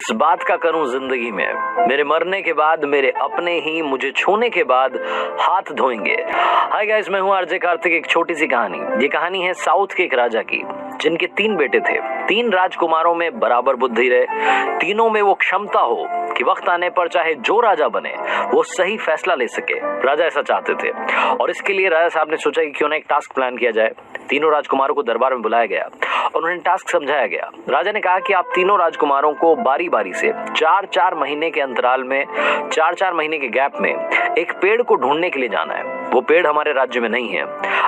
इस बात का करूं जिंदगी में, मेरे मरने के बाद मेरे अपने ही मुझे छूने के बाद हाथ धोएंगे। हाय गाइस, मैं हूं आरजे कार्तिक। एक छोटी सी कहानी। ये कहानी है साउथ के एक राजा की, जिनके 3 बेटे थे। 3 राजकुमारों में बराबर बुद्धि रहे, तीनों में वो क्षमता हो कि वक्त आने पर चाहे जो राजा बने वो सही फैसला ले सके। राजा ऐसा चाहते थे और इसके लिए राजा साहब ने सोचा कि क्यों ना एक टास्क प्लान किया जाए। तीनों राजकुमारों को दरबार में बुलाया गया और उन्हें टास्क समझाया गया। राजा ने कहा कि आप तीनों राजकुमारों को बारी बारी से 4-4 महीने के अंतराल में, 4-4 महीने के गैप में एक पेड़ को ढूंढने के लिए जाना है। वो पेड़ हमारे राज्य में नहीं है,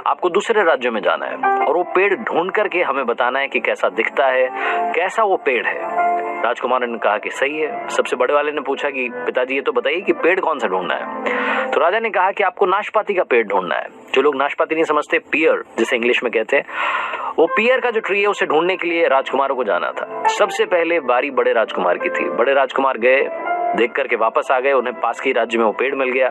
आपको दूसरे राज्यों में जाना है और वो पेड़ ढूंढ करके हमें बताना है कि कैसा दिखता है, कैसा वो पेड़ है। राजकुमार ने कहा कि सही है। सबसे बड़े वाले ने पूछा कि पिताजी ये तो बताइए कि पेड़ कौन सा ढूंढना है। तो राजा ने कहा कि आपको नाशपाती का पेड़ ढूंढना है। जो लोग नाशपाती नहीं समझते, पियर जिसे इंग्लिश में कहते हैं, वो पियर का जो ट्री है उसे ढूंढने के लिए राजकुमारों को जाना था। सबसे पहले बारी बड़े राजकुमार की थी। बड़े राजकुमार गए, देख करके वापस आ गए। उन्हें पास के राज्य में वो पेड़ मिल गया।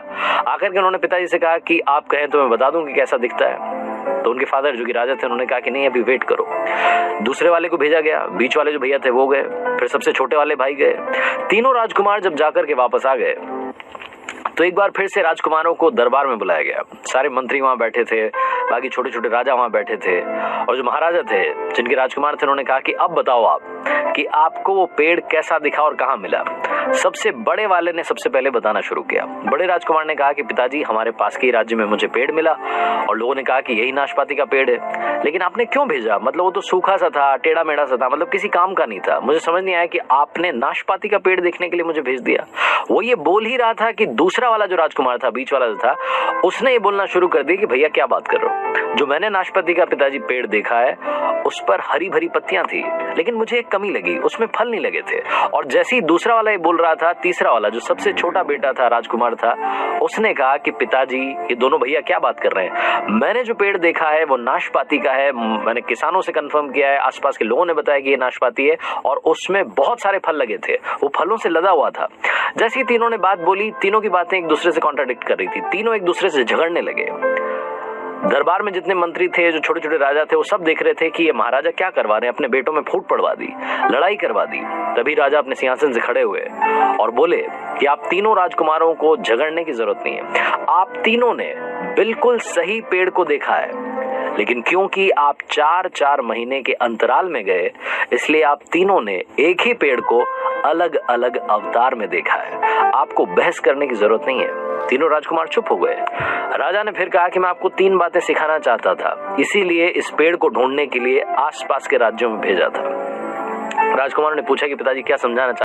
आकर के उन्होंने पिताजी से कहा कि आप कहें तो मैं बता दूं कि कैसा दिखता है। तो उनके फादर जो कि राजा थे, उन्होंने कहा कि नहीं, अभी वेट करो। दूसरे वाले को भेजा गया, बीच वाले जो भैया थे वो गए, फिर सबसे छोटे वाले भाई गए। तीनों राजकुमार जब जाकर के वापस आ गए तो एक बार फिर से राजकुमारों को दरबार में बुलाया गया। सारे मंत्री वहां बैठे थे, बाकी छोटे छोटे राजा वहां बैठे थे और जो महाराजा थे, जिनके राजकुमार थे, उन्होंने कहा कि अब बताओ आप कि आपको वो पेड़ कैसा दिखा और कहां मिला। सबसे बड़े वाले ने सबसे पहले बताना शुरू किया। बड़े राजकुमार ने कहा कि पिताजी, हमारे पास के राज्य में मुझे पेड़ मिला और लोगों ने कहा कि यही नाशपाती का पेड़ है, लेकिन आपने क्यों भेजा? मतलब वो तो सूखा सा था, टेढ़ा मेढ़ा सा था, मतलब किसी काम का नहीं था। मुझे समझ नहीं आया कि आपने नाशपाती का पेड़ देखने के लिए मुझे भेज दिया। वो ये बोल ही रहा था कि दूसरा वाला जो राजकुमार था, बीच वाला जो था, उसने ये बोलना शुरू कर दिया कि भैया क्या बात कर रहे हो? जो मैंने नाशपाती का पिताजी पेड़ देखा है उस पर हरी भरी पत्तियां थी, लेकिन मुझे एक कमी लगी, उसमें फल नहीं लगे थे। और जैसे ही दूसरा वाला ये बोल रहा था, तीसरा वाला जो सबसे छोटा बेटा था, राजकुमार था, उसने कहा कि पिताजी, ये दोनों भैया क्या बात कर रहे हैं? मैंने जो पेड़ देखा है वो नाशपाती का है। मैंने किसानों से कंफर्म किया है, आसपास के लोगों ने बताया कि ये नाशपाती है और उसमें बहुत सारे फल लगे थे, वो फलों से लदा हुआ था। जैसे ही तीनों ने बात बोली, तीनों की बातें एक दूसरे से कॉन्ट्राडिक्ट कर रही थी। तीनों एक दूसरे से झगड़ने लगे। दरबार में जितने मंत्री थे, जो छोटे छोटे राजा थे, वो सब देख रहे थे कि ये महाराजा क्या करवा रहे हैं, अपने बेटों में फूट पड़वा दी, लड़ाई करवा दी। तभी राजा अपने सिंहासन से खड़े हुए और बोले कि आप तीनों राजकुमारों को झगड़ने की जरूरत नहीं है। आप तीनों ने बिल्कुल सही पेड़ को देखा है, लेकिन क्योंकि आप 4-4 महीने के अंतराल में गए, इसलिए आप तीनों ने एक ही पेड़ को अलग अलग अवतार में देखा है। आपको बहस करने की जरूरत नहीं है। तीनों राजकुमार चुप हो गए। राजा ने फिर कहा कि मैं आपको 3 बातें सिखाना चाहता था, इसीलिए इस पेड़ को ढूंढने के लिए आसपास के राज्यों में भेजा था। राजकुमार ने पूछा कि पिताजी क्या समझाना चाहते